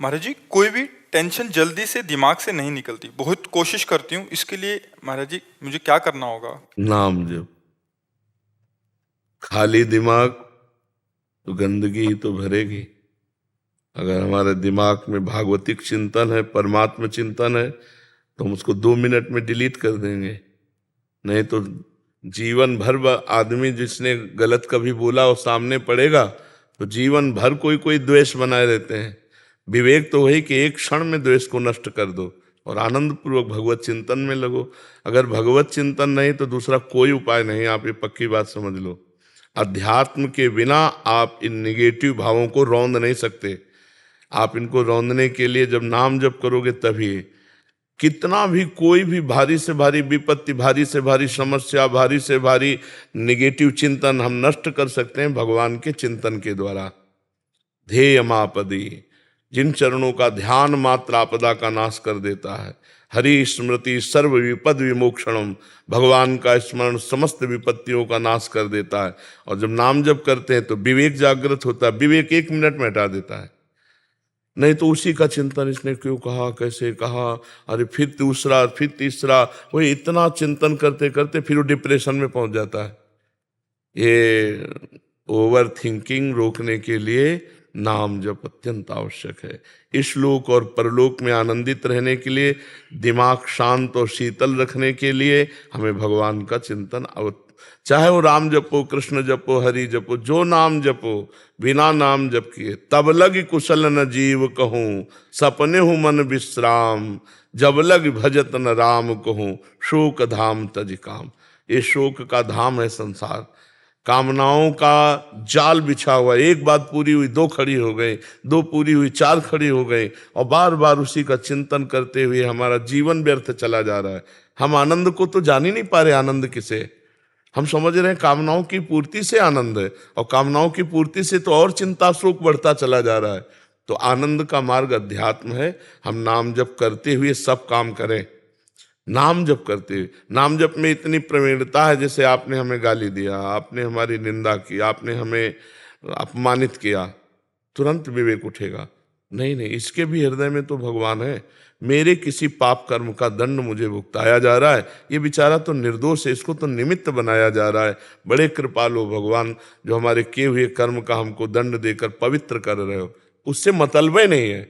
महाराज जी, कोई भी टेंशन जल्दी से दिमाग से नहीं निकलती। बहुत कोशिश करती हूँ इसके लिए। महाराज जी, मुझे क्या करना होगा? नाम जप। खाली दिमाग तो गंदगी ही तो भरेगी। अगर हमारे दिमाग में भागवतिक चिंतन है, परमात्मा चिंतन है, तो हम उसको 2 मिनट में डिलीट कर देंगे। नहीं तो जीवन भर आदमी जिसने गलत कभी बोला और सामने पड़ेगा तो जीवन भर कोई कोई द्वेष बनाए रहते हैं। विवेक तो वही कि एक क्षण में द्वेष को नष्ट कर दो और आनंद पूर्वक भगवत चिंतन में लगो। अगर भगवत चिंतन नहीं तो दूसरा कोई उपाय नहीं। आप ये पक्की बात समझ लो। अध्यात्म के बिना आप इन निगेटिव भावों को रौंद नहीं सकते। आप इनको रौंदने के लिए जब नाम जप करोगे तभी। कितना भी कोई भी भारी से भारी विपत्ति, भारी से भारी समस्या, भारी से भारी निगेटिव चिंतन हम नष्ट कर सकते हैं भगवान के चिंतन के द्वारा। ध्येयमापदी, जिन चरणों का ध्यान मात्र आपदा का नाश कर देता है। हरि स्मृति सर्व विपद विमोक्षणम, भगवान का स्मरण समस्त विपत्तियों का नाश कर देता है। और जब नाम जप करते हैं तो विवेक जागृत होता है। विवेक 1 मिनट में हटा देता है। नहीं तो उसी का चिंतन, इसने क्यों कहा, कैसे कहा, अरे फिर दूसरा, फिर तीसरा, वही इतना चिंतन करते करते फिर वो डिप्रेशन में पहुंच जाता है। ये ओवर थिंकिंग रोकने के लिए नाम जप अत्यंत आवश्यक है। इस लोक और परलोक में आनंदित रहने के लिए, दिमाग शांत और शीतल रखने के लिए हमें भगवान का चिंतन चाहे वो राम जपो, कृष्ण जपो, हरि जपो, जो नाम जपो, बिना नाम जप किए तब लग कुशल न जीव कहूँ, सपने हूँ मन विश्राम, जब लग भजत न राम कहूँ, शोक धाम तज काम। ये शोक का धाम है संसार। कामनाओं का जाल बिछा हुआ। एक बात पूरी हुई 2 खड़ी हो गई, 2 पूरी हुई 4 खड़ी हो गई, और बार बार उसी का चिंतन करते हुए हमारा जीवन व्यर्थ चला जा रहा है। हम आनंद को तो जान ही नहीं पा रहे। आनंद किसे? हम समझ रहे हैं कामनाओं की पूर्ति से आनंद है, और कामनाओं की पूर्ति से तो और चिंता शोक बढ़ता चला जा रहा है। तो आनंद का मार्ग अध्यात्म है। हम नाम जप करते हुए सब काम करें। नाम जप करते हुए, नाम जप में इतनी प्रवीणता है, जैसे आपने हमें गाली दिया, आपने हमारी निंदा की, आपने हमें अपमानित किया, तुरंत विवेक उठेगा। नहीं नहीं, इसके भी हृदय में तो भगवान है। मेरे किसी पाप कर्म का दंड मुझे भुगताया जा रहा है। ये बेचारा तो निर्दोष है, इसको तो निमित्त बनाया जा रहा है। बड़े कृपालु भगवान, जो हमारे किए हुए कर्म का हमको दंड देकर पवित्र कर रहे हो। उससे मतलब नहीं है,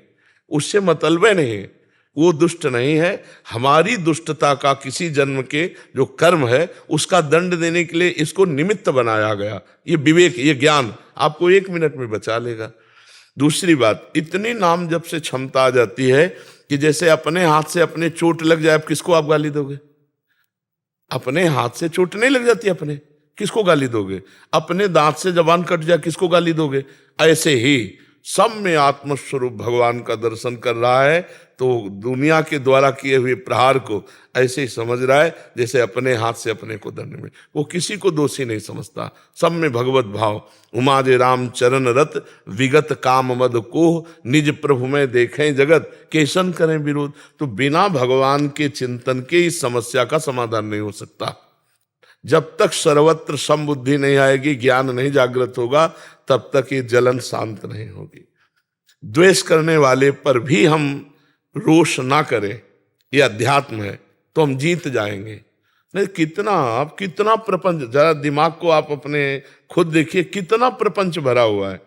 उससे मतलब नहीं है। वो दुष्ट नहीं है। हमारी दुष्टता का किसी जन्म के जो कर्म है उसका दंड देने के लिए इसको निमित्त बनाया गया। ये विवेक, ये ज्ञान आपको 1 मिनट में बचा लेगा। दूसरी बात, इतनी नाम जप से क्षमता आ जाती है कि जैसे अपने हाथ से अपने चोट लग जाए, अब किसको आप गाली दोगे? अपने हाथ से चोट नहीं लग जाती, अपने किसको गाली दोगे? अपने दांत से जबान कट जाए, किसको गाली दोगे? ऐसे ही सब में आत्मस्वरूप भगवान का दर्शन कर रहा है, तो दुनिया के द्वारा किए हुए प्रहार को ऐसे ही समझ रहा है जैसे अपने हाथ से अपने को दंड में। वो किसी को दोषी नहीं समझता। सब में भगवत भाव। उमा जे राम चरण रत, विगत काम मद कोह, निज प्रभु में देखें जगत, केशन करें विरोध। तो बिना भगवान के चिंतन के इस समस्या का समाधान नहीं हो सकता। जब तक सर्वत्र समबुद्धि नहीं आएगी, ज्ञान नहीं जागृत होगा, तब तक ये जलन शांत नहीं होगी। द्वेष करने वाले पर भी हम रोष ना करें, ये अध्यात्म है, तो हम जीत जाएंगे। नहीं, कितना प्रपंच, जरा दिमाग को आप अपने खुद देखिए, कितना प्रपंच भरा हुआ है।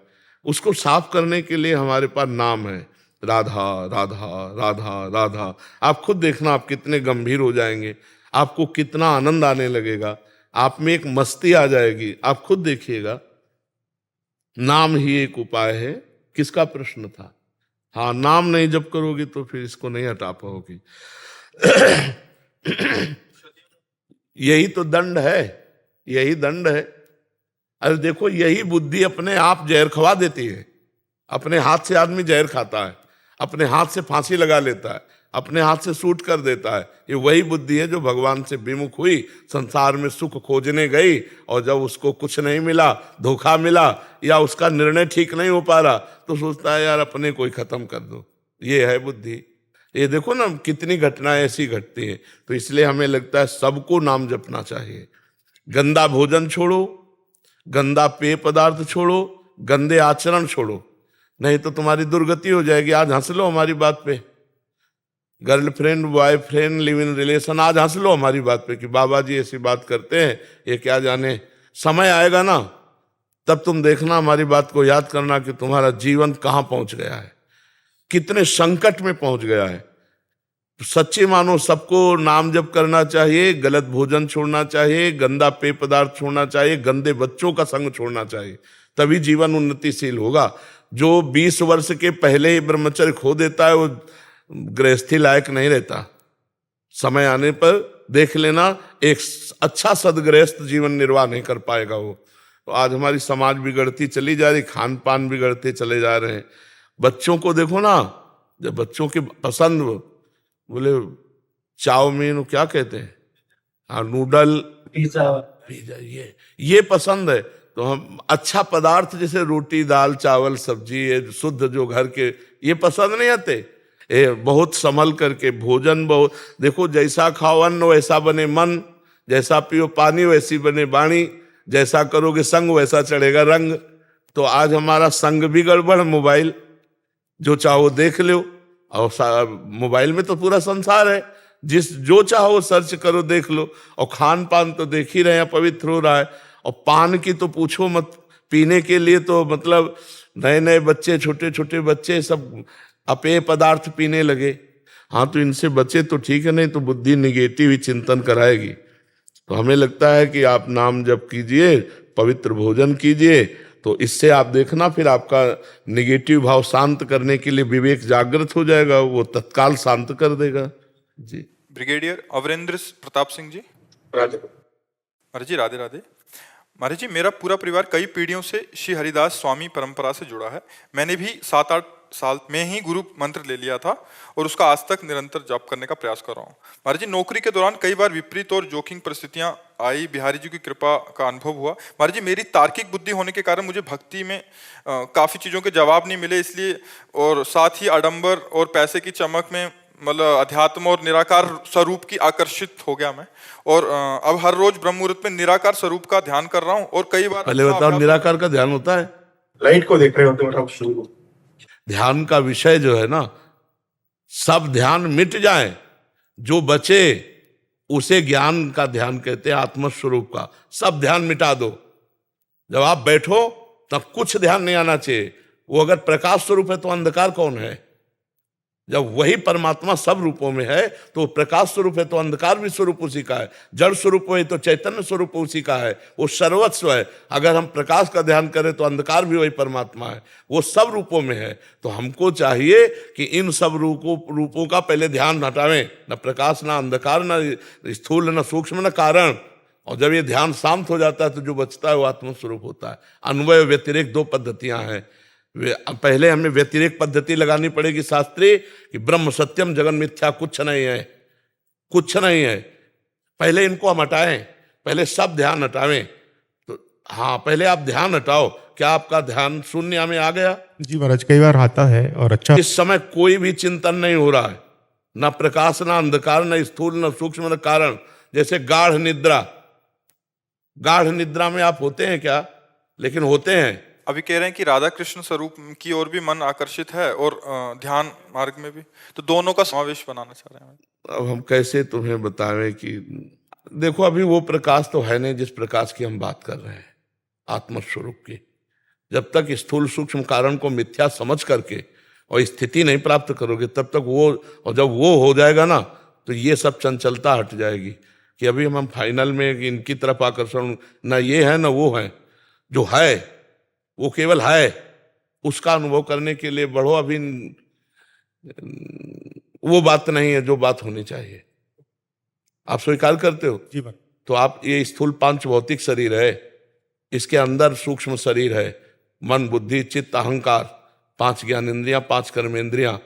उसको साफ करने के लिए हमारे पास नाम है, राधा राधा राधा राधा। आप खुद देखना, आप कितने गंभीर हो जाएंगे, आपको कितना आनंद आने लगेगा, आप में एक मस्ती आ जाएगी। आप खुद देखिएगा। नाम ही एक उपाय है। किसका प्रश्न था? हाँ, नाम नहीं जप करोगी तो फिर इसको नहीं हटा पाओगी। यही तो दंड है, यही दंड है। अरे देखो, यही बुद्धि अपने आप जहर खवा देती है। अपने हाथ से आदमी जहर खाता है, अपने हाथ से फांसी लगा लेता है, अपने हाथ से शूट कर देता है। ये वही बुद्धि है जो भगवान से विमुख हुई, संसार में सुख खोजने गई, और जब उसको कुछ नहीं मिला, धोखा मिला, या उसका निर्णय ठीक नहीं हो पा रहा, तो सोचता है यार अपने को ही खत्म कर दो। ये है बुद्धि। ये देखो ना, कितनी घटनाएं ऐसी घटती हैं। तो इसलिए हमें लगता है सबको नाम जपना चाहिए। गंदा भोजन छोड़ो, गंदा पेय पदार्थ छोड़ो, गंदे आचरण छोड़ो। नहीं तो तुम्हारी दुर्गति हो जाएगी। आज हंस लो हमारी बात पे, girlfriend boyfriend live in relation, आज हंस लो हमारी बात पे कि बाबा जी ऐसी बात करते हैं, ये क्या जाने। समय आएगा ना, तब तुम देखना, हमारी बात को याद करना कि तुम्हारा जीवन कहाँ पहुंच गया है, कितने संकट में पहुंच गया है। सच्ची मानो सबको नाम जप करना चाहिए, गलत भोजन छोड़ना चाहिए, गंदा पेय पदार्थ छोड़ना चाहिए, गंदे बच्चों का संग छोड़ना चाहिए, तभी जीवन उन्नतिशील होगा। जो 20 वर्ष के पहले ही ब्रह्मचर्य खो देता है वो गृहस्थी लायक नहीं रहता। समय आने पर देख लेना, एक अच्छा सदगृहस्थ जीवन निर्वाह नहीं कर पाएगा वो। तो आज हमारी समाज बिगड़ती चली जा रही, खान पान बिगड़ते चले जा रहे हैं। बच्चों को देखो ना, जब बच्चों की पसंद बोले चाउमीन क्या कहते हैं, हाँ नूडल पिज्जा, ये पसंद है, तो हम अच्छा पदार्थ जैसे रोटी दाल चावल सब्जी, ये शुद्ध जो घर के, ये पसंद नहीं आते। बहुत संभल करके भोजन, बहुत देखो, जैसा खाओ अन्न वैसा बने मन, जैसा पियो पानी वैसी बने वाणी, जैसा करोगे संग वैसा चढ़ेगा रंग। तो आज हमारा संग भी गड़बड़, मोबाइल जो चाहो देख लो, और मोबाइल में तो पूरा संसार है, जो चाहो सर्च करो देख लो। और खान पान तो देख ही रहे हैं, पवित्र हो रहा है। और पान की तो पूछो मत, पीने के लिए तो मतलब नए नए बच्चे, छोटे छोटे बच्चे सब अपेय पदार्थ पीने लगे। हाँ तो इनसे बचे तो ठीक है, नहीं तो बुद्धि निगेटिव ही चिंतन कराएगी। तो हमें लगता है कि आप नाम जप कीजिए, पवित्र भोजन कीजिए, तो इससे आप देखना फिर आपका निगेटिव भाव शांत करने के लिए विवेक जागृत हो जाएगा, वो तत्काल शांत कर देगा। जी। ब्रिगेडियर अवरेंद्र प्रताप सिंह जी। महाराज जी राधे राधे। महाराज जी, मेरा पूरा परिवार कई पीढ़ियों से श्री हरिदास स्वामी परंपरा से जुड़ा है। मैंने भी 7-8 साल में ही गुरु मंत्र ले लिया था और उसका आज तक निरंतर जप करने का प्रयास कर रहा हूँ। महाराज जी, नौकरी के दौरान कई बार विपरीत और जोखिम परिस्थितियां आई, बिहारी जी की कृपा का अनुभव हुआ। महाराज जी, मेरी तार्किक बुद्धि होने के कारण मुझे भक्ति में काफी चीजों के जवाब नहीं मिले, इसलिए, और साथ ही आडंबर और पैसे की चमक में मतलब अध्यात्म और निराकार स्वरूप की आकर्षित हो गया मैं। और अब हर रोज ब्रह्म मुहूर्त में निराकार स्वरूप का ध्यान कर रहा हूँ। और कई बार पहले बताओ, निराकार का ध्यान होता है? लाइट को देख रहे होते हो। ध्यान का विषय जो है ना, सब ध्यान मिट जाए, जो बचे उसे ज्ञान का ध्यान कहते हैं, आत्मस्वरूप का। सब ध्यान मिटा दो, जब आप बैठो तब कुछ ध्यान नहीं आना चाहिए। वो अगर प्रकाश स्वरूप है तो अंधकार कौन है? जब वही परमात्मा सब रूपों में है तो प्रकाश स्वरूप है, तो अंधकार भी स्वरूप उसी का है। जड़ स्वरूप है तो चैतन्य स्वरूप उसी का है, वो सर्वस्व है। अगर हम प्रकाश का ध्यान करें तो अंधकार भी वही परमात्मा है, वो सब रूपों में है। तो हमको चाहिए कि इन सब रूपों का पहले ध्यान हटावें, न प्रकाश न अंधकार, न स्थूल न सूक्ष्म न कारण। और जब ये ध्यान शांत हो जाता है तो जो बचता है वो आत्मस्वरूप होता है। अन्वय व्यतिरेक 2 पद्धतियां हैं। पहले हमें व्यतिरेक पद्धति लगानी पड़ेगी शास्त्रीय, कि ब्रह्म सत्यम जगन मिथ्या, कुछ नहीं है, कुछ नहीं है। पहले इनको हम हटाएं, पहले सब ध्यान हटावें। तो हाँ, पहले आप ध्यान हटाओ। क्या आपका ध्यान शून्य में आ गया? जी महाराज, कई बार आता है। और अच्छा, इस समय कोई भी चिंतन नहीं हो रहा है, ना प्रकाश ना अंधकार, न स्थूल न सूक्ष्म न कारण। जैसे गाढ़ निद्रा, गाढ़ निद्रा में आप होते हैं क्या? लेकिन होते हैं। अभी कह रहे हैं कि राधा कृष्ण स्वरूप की ओर भी मन आकर्षित है और ध्यान मार्ग में भी, तो दोनों का समावेश बनाना चाह रहे हैं। अब हम कैसे तुम्हें बतावें कि देखो, अभी वो प्रकाश तो है नहीं जिस प्रकाश की हम बात कर रहे हैं, आत्मस्वरूप की। जब तक स्थूल सूक्ष्म कारण को मिथ्या समझ करके और स्थिति नहीं प्राप्त करोगे तब तक वो, और जब वो हो जाएगा ना तो ये सब चंचलता हट जाएगी। कि अभी हम फाइनल में इनकी तरफ आकर्षण, ना ये है ना वो है, जो है वो केवल है, उसका अनुभव करने के लिए बढ़ो। अभी वो बात नहीं है जो बात होनी चाहिए। आप स्वीकार करते हो? जी बात। तो आप, ये स्थूल 5 भौतिक शरीर है, इसके अंदर सूक्ष्म शरीर है, मन बुद्धि चित्त अहंकार, 5 ज्ञानेंद्रियां, 5 कर्मेंद्रियां,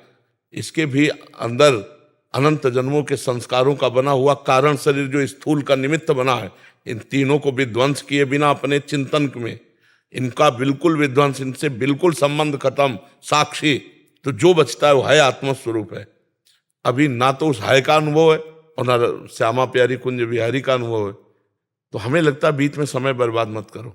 इसके भी अंदर अनंत जन्मों के संस्कारों का बना हुआ कारण शरीर जो स्थूल का निमित्त बना है। इन तीनों को विध्वंस किए बिना अपने चिंतन में, इनका बिल्कुल विध्वंस, इनसे बिल्कुल संबंध खत्म, साक्षी, तो जो बचता है वो है आत्मस्वरूप है। अभी ना तो उस है का अनुभव है और ना श्यामा प्यारी कुंज बिहारी का अनुभव है। तो हमें लगता है बीच में समय बर्बाद मत करो।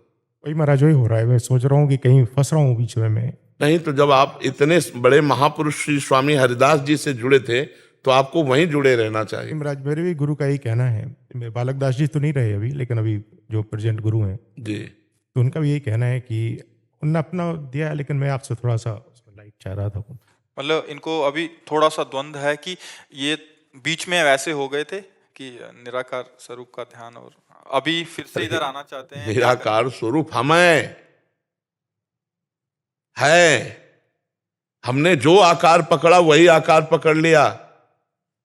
वही महाराज, वही हो रहा है। मैं सोच रहा हूँ कि कहीं फंस रहा हूँ बीच में मैं। नहीं तो जब आप इतने बड़े महापुरुष श्री स्वामी हरिदास जी से जुड़े थे तो आपको वहीं जुड़े रहना चाहिए। महाराज मेरे भी गुरु का ही कहना है, बालक दास जी तो नहीं रहे अभी, लेकिन अभी जो प्रेजेंट गुरु हैं जी तो उनका भी यही कहना है कि उन्होंने अपना दिया है, लेकिन मैं आपसे थोड़ा सा उसमें लाइट चाह रहा था। मतलब इनको अभी थोड़ा सा द्वंद्व है कि ये बीच में वैसे हो गए थे कि निराकार स्वरूप का ध्यान, और अभी फिर से इधर आना चाहते हैं। निराकार स्वरूप हमें है, हमने जो आकार पकड़ा वही आकार पकड़ लिया।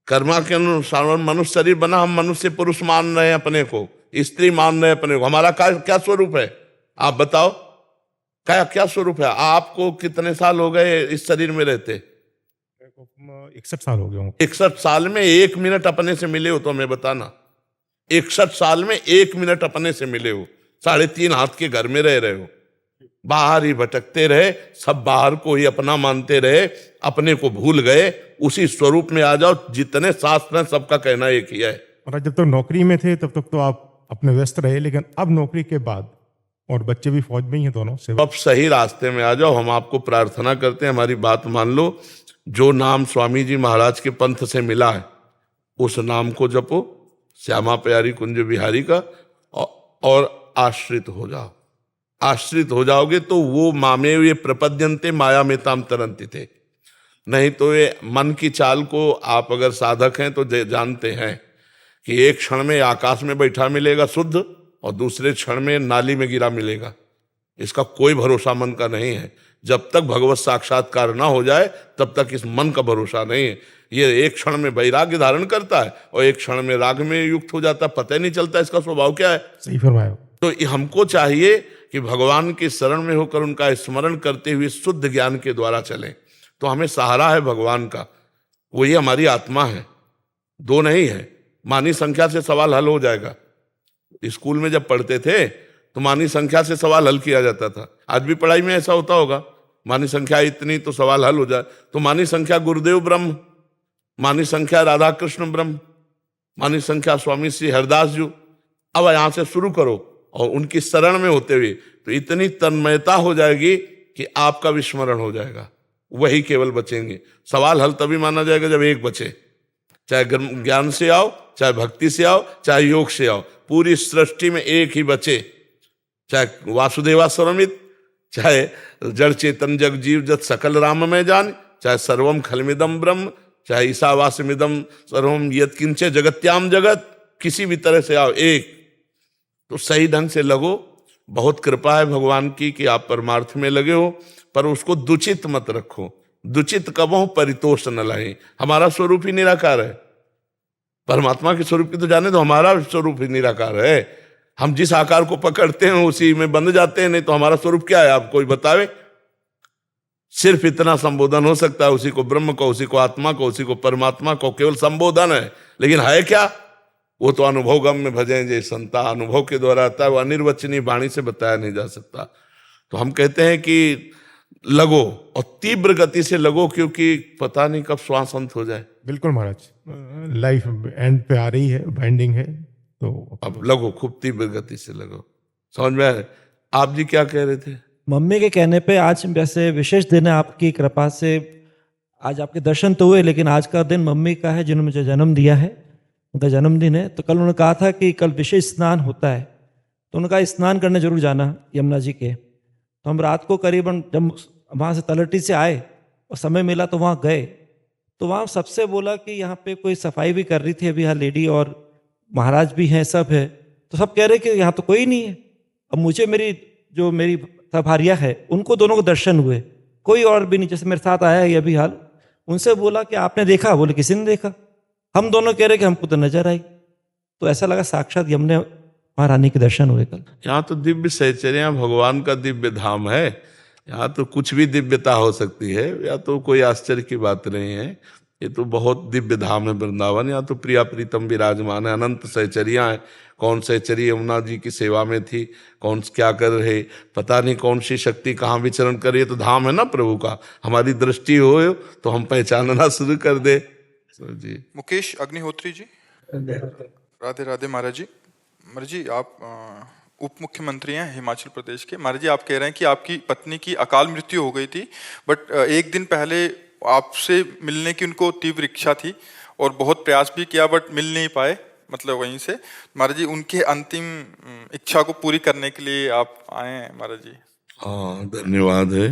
कर्मा के अनुसार मनुष्य शरीर बना, हम मनुष्य पुरुष मान रहे हैं अपने को, स्त्री मान रहे हैं अपने को। हमारा क्या स्वरूप है आप बताओ, क्या स्वरूप है? आपको कितने साल हो गए इस शरीर में रहते? 61 साल हो गए होंगे। 61 साल में 1 मिनट अपने से मिले हो तो हमें बताना। 61 साल में 1 मिनट अपने से मिले हो? 3.5 हाथ के घर में रह रहे हो, बाहर ही भटकते रहे, सब बाहर को ही अपना मानते रहे, अपने को भूल गए। उसी स्वरूप में आ जाओ। जितने शास्त्र हैं सबका कहना एक ही है। और जब तक नौकरी में थे तब तक तो आप अपने व्यस्त रहे, लेकिन अब नौकरी के बाद, और बच्चे भी फौज में ही हैं दोनों से, अब सही रास्ते में आ जाओ। हम आपको प्रार्थना करते हैं, हमारी बात मान लो। जो नाम स्वामी जी महाराज के पंथ से मिला है उस नाम को जपो, श्यामा प्यारी कुंज बिहारी का, और आश्रित हो जाओ। आश्रित हो जाओगे तो वो मामे ये प्रपद्यंते माया में ताम तरंती थे। नहीं तो ये मन की चाल को आप अगर साधक हैं तो जानते हैं कि एक क्षण में आकाश में बैठा मिलेगा शुद्ध, और दूसरे क्षण में नाली में गिरा मिलेगा। इसका कोई भरोसा मन का नहीं है। जब तक भगवत साक्षात्कार ना हो जाए तब तक इस मन का भरोसा नहीं है। ये एक क्षण में वैराग्य धारण करता है और एक क्षण में राग में युक्त हो जाता है, पता ही नहीं चलता इसका स्वभाव क्या है। सही फरमाया। तो हमको चाहिए कि भगवान की शरण में होकर उनका स्मरण करते हुए शुद्ध ज्ञान के द्वारा चलें। तो हमें सहारा है भगवान का, वही हमारी आत्मा है, दो नहीं है। मानी संख्या से सवाल हल हो जाएगा। स्कूल में जब पढ़ते थे तो मानी संख्या से सवाल हल किया जाता था। आज भी पढ़ाई में ऐसा होता होगा, मानी संख्या इतनी तो सवाल हल हो जाए। तो मानी संख्या गुरुदेव ब्रह्म, मानी संख्या राधा कृष्ण ब्रह्म, मानी संख्या स्वामी श्री हरिदास जी। अब यहां से शुरू करो और उनकी शरण में होते हुए तो इतनी तन्मयता हो जाएगी कि आपका विस्मरण हो जाएगा, वही केवल बचेंगे। सवाल हल तभी माना जाएगा जब एक बचे, चाहे ज्ञान से आओ, चाहे भक्ति से आओ, चाहे योग से आओ, पूरी सृष्टि में एक ही बचे। चाहे वासुदेवा सर्वमित, चाहे जड़ चेतन जग जीव जत सकल राम में जान, चाहे सर्वम खलमिदम ब्रह्म, चाहे ईशावास्यमिदम सर्वम यत् किंचे जगत्याम जगत, किसी भी तरह से आओ एक। तो सही ढंग से लगो। बहुत कृपा है भगवान की कि आप परमार्थ में लगे हो, पर उसको दुचित मत रखो। दुचित कब हो, परितोष न लाए। हमारा स्वरूप ही निराकार है। परमात्मा के स्वरूप की तो जाने तो हमारा स्वरूप ही निराकार है। हम जिस आकार को पकड़ते हैं उसी में बंध जाते हैं। नहीं तो हमारा स्वरूप क्या है आप कोई बतावे। सिर्फ इतना संबोधन हो सकता है, उसी को ब्रह्म को, उसी को आत्मा को, उसी को परमात्मा को, केवल संबोधन है। लेकिन है क्या, वो तो अनुभव गम में भजें जय संता, अनुभव के द्वारा आता है। वो अनिर्वचनीय वाणी से बताया नहीं जा सकता। तो हम कहते हैं कि लगो और तीव्र गति से लगो, क्योंकि पता नहीं कब श्वास अंत हो जाए। बिल्कुल महाराज, लाइफ एंड पे आ रही है, बाइंडिंग है, तो अब लगो, खूब तीव्र गति से लगो। समझ में आए? आप जी क्या कह रहे थे? मम्मी के कहने पे आज वैसे विशेष दिन है, आपकी कृपा से आज आपके दर्शन तो हुए, लेकिन आज का दिन मम्मी का है जिन्होंने मुझे जन्म दिया है, उनका जन्मदिन है। तो कल उन्होंने कहा था कि कल विशेष स्नान होता है, तो उनका स्नान करने जरूर जाना यमुना जी के। तो हम रात को करीबन जब वहाँ से तलहटी से आए और समय मिला तो वहाँ गए, तो वहाँ सबसे बोला कि यहाँ पे कोई सफाई भी कर रही थी अभी, यहाँ लेडी और महाराज भी हैं, सब है। तो सब कह रहे कि यहाँ तो कोई नहीं है। अब मुझे मेरी सभारिया है, उनको दोनों को दर्शन हुए, कोई और भी नहीं। जैसे मेरे साथ आया है ये अभी हाल, उनसे बोला कि आपने देखा? बोले किसी ने देखा। हम दोनों कह रहे कि हमको तो नजर आई। तो ऐसा लगा साक्षात यमुना महारानी के दर्शन हुए कल। यहाँ तो दिव्य सहचर्या भगवान का दिव्य धाम है। यहाँ तो कुछ भी दिव्यता हो सकती है, या तो कोई आश्चर्य की बात नहीं है। ये तो बहुत दिव्य धाम है वृंदावन। यहाँ तो प्रिया प्रीतम विराजमान है, अनंत सहचरियाँ हैं। कौन सहचरी यमुना जी की सेवा में थी, कौन क्या कर रहे, पता नहीं कौन सी शक्ति कहाँ विचरण कर रही है। तो धाम है ना प्रभु का। हमारी दृष्टि हो तो हम पहचानना शुरू कर दे। जी मुकेश अग्निहोत्री जी, राधे राधे महाराज जी। महाराज जी, आप उप मुख्यमंत्री हैं हिमाचल प्रदेश के। महाराज जी, आप कह रहे हैं कि आपकी पत्नी की अकाल मृत्यु हो गई थी, बट एक दिन पहले आपसे मिलने की उनको तीव्र इच्छा थी और बहुत प्रयास भी किया, बट मिल नहीं पाए, मतलब वहीं से। महाराज जी, उनके अंतिम इच्छा को पूरी करने के लिए आप आए हैं महाराज जी। हाँ, धन्यवाद है।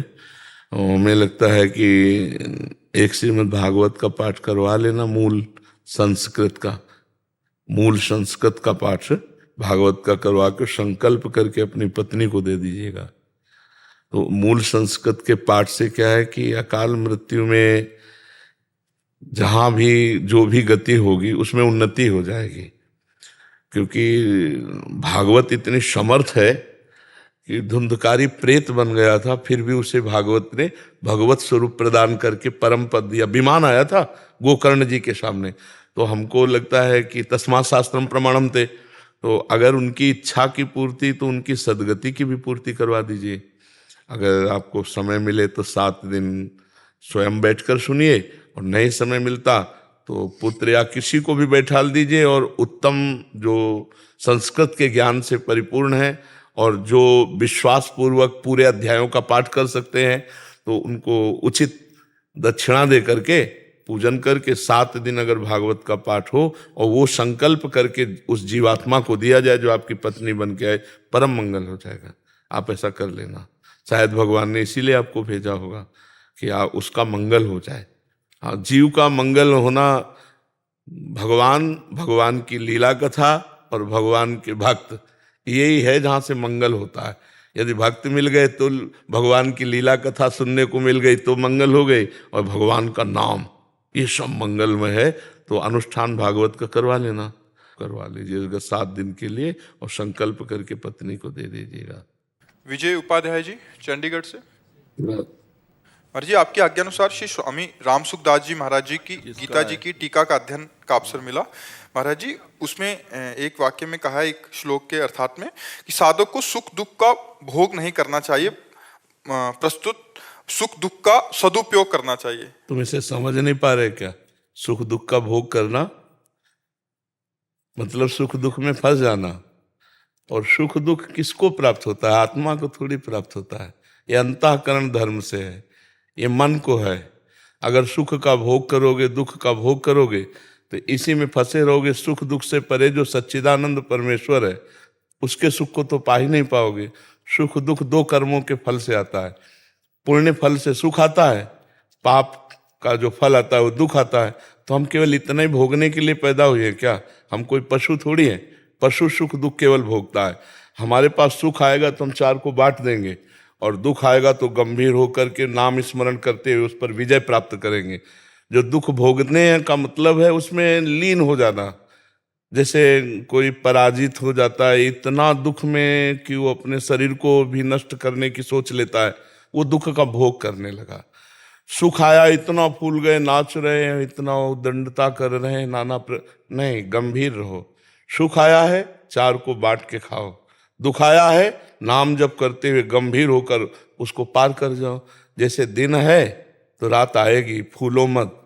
हमें लगता है कि एक श्रीमद् भागवत का पाठ करवा लेना, मूल संस्कृत का पाठ भागवत का करवा के संकल्प करके अपनी पत्नी को दे दीजिएगा। तो मूल संस्कृत के पाठ से क्या है कि अकाल मृत्यु में जहां भी जो भी गति होगी उसमें उन्नति हो जाएगी, क्योंकि भागवत इतनी समर्थ है कि धुंधकारी प्रेत बन गया था, फिर भी उसे भागवत ने भगवत स्वरूप प्रदान करके परम पद दिया। विमान आया था गोकर्ण जी के सामने, तो हमको लगता है कि तस्मात् शास्त्रम प्रमाणम थे, तो अगर उनकी इच्छा की पूर्ति तो उनकी सदगति की भी पूर्ति करवा दीजिए। अगर आपको समय मिले तो 7 दिन स्वयं बैठकर सुनिए, और नहीं समय मिलता तो पुत्र या किसी को भी बैठाल दीजिए, और उत्तम जो संस्कृत के ज्ञान से परिपूर्ण है और जो विश्वास पूर्वक पूरे अध्यायों का पाठ कर सकते हैं, तो उनको उचित दक्षिणा दे करके पूजन करके 7 दिन अगर भागवत का पाठ हो और वो संकल्प करके उस जीवात्मा को दिया जाए जो आपकी पत्नी बन के आए, परम मंगल हो जाएगा। आप ऐसा कर लेना। शायद भगवान ने इसीलिए आपको भेजा होगा कि उसका मंगल हो जाए। हाँ, जीव का मंगल होना, भगवान की लीला कथा और भगवान के भक्त, यही है जहाँ से मंगल होता है। यदि भक्त मिल गए तो भगवान की लीला कथा सुनने को मिल गई तो मंगल हो गई, और भगवान का नाम, ये सब मंगलमय है। तो अनुष्ठान भागवत का करवा लीजिएगा 7 दिन के लिए, और संकल्प करके पत्नी को दे दीजिएगा। विजय उपाध्याय जी, चंडीगढ़ से। महाराज जी, आपकी आज्ञानुसार श्री स्वामी राम सुखदास जी महाराज जी की गीता जी की टीका का अध्ययन का अवसर मिला। महाराज जी, उसमें एक वाक्य में कहा है, एक श्लोक के अर्थात में, कि साधक को सुख दुख का भोग नहीं करना चाहिए, प्रस्तुत सुख दुख का सदुपयोग करना चाहिए। तुम इसे समझ नहीं पा रहे क्या? सुख दुख का भोग करना मतलब सुख दुख में फंस जाना। और सुख दुख किसको प्राप्त होता है? आत्मा को थोड़ी प्राप्त होता है। ये अंतःकरण धर्म से है, ये मन को है। अगर सुख का भोग करोगे, दुख का भोग करोगे, तो इसी में फंसे रहोगे। सुख दुख से परे जो सच्चिदानंद परमेश्वर है, उसके सुख को तो पा ही नहीं पाओगे। सुख दुख 2 कर्मों के फल से आता है। पुण्य फल से सुख आता है, पाप का जो फल आता है वो दुख आता है। तो हम केवल इतना ही भोगने के लिए पैदा हुए हैं क्या? हम कोई पशु थोड़ी हैं। पशु सुख दुख केवल भोगता है। हमारे पास सुख आएगा तो हम 4 को बांट देंगे, और दुख आएगा तो गंभीर होकर के नाम स्मरण करते हुए उस पर विजय प्राप्त करेंगे। जो दुख भोगने का मतलब है उसमें लीन हो जाना। जैसे कोई पराजित हो जाता है इतना दुख में कि वो अपने शरीर को भी नष्ट करने की सोच लेता है, वो दुख का भोग करने लगा। सुख आया, इतना फूल गए, नाच रहे हैं, इतना दंडता कर रहे हैं, नहीं, गंभीर रहो। सुख आया है, 4 को बांट के खाओ। दुख आया है, नाम जप करते हुए गंभीर होकर उसको पार कर जाओ। जैसे दिन है तो रात आएगी, फूलो मत।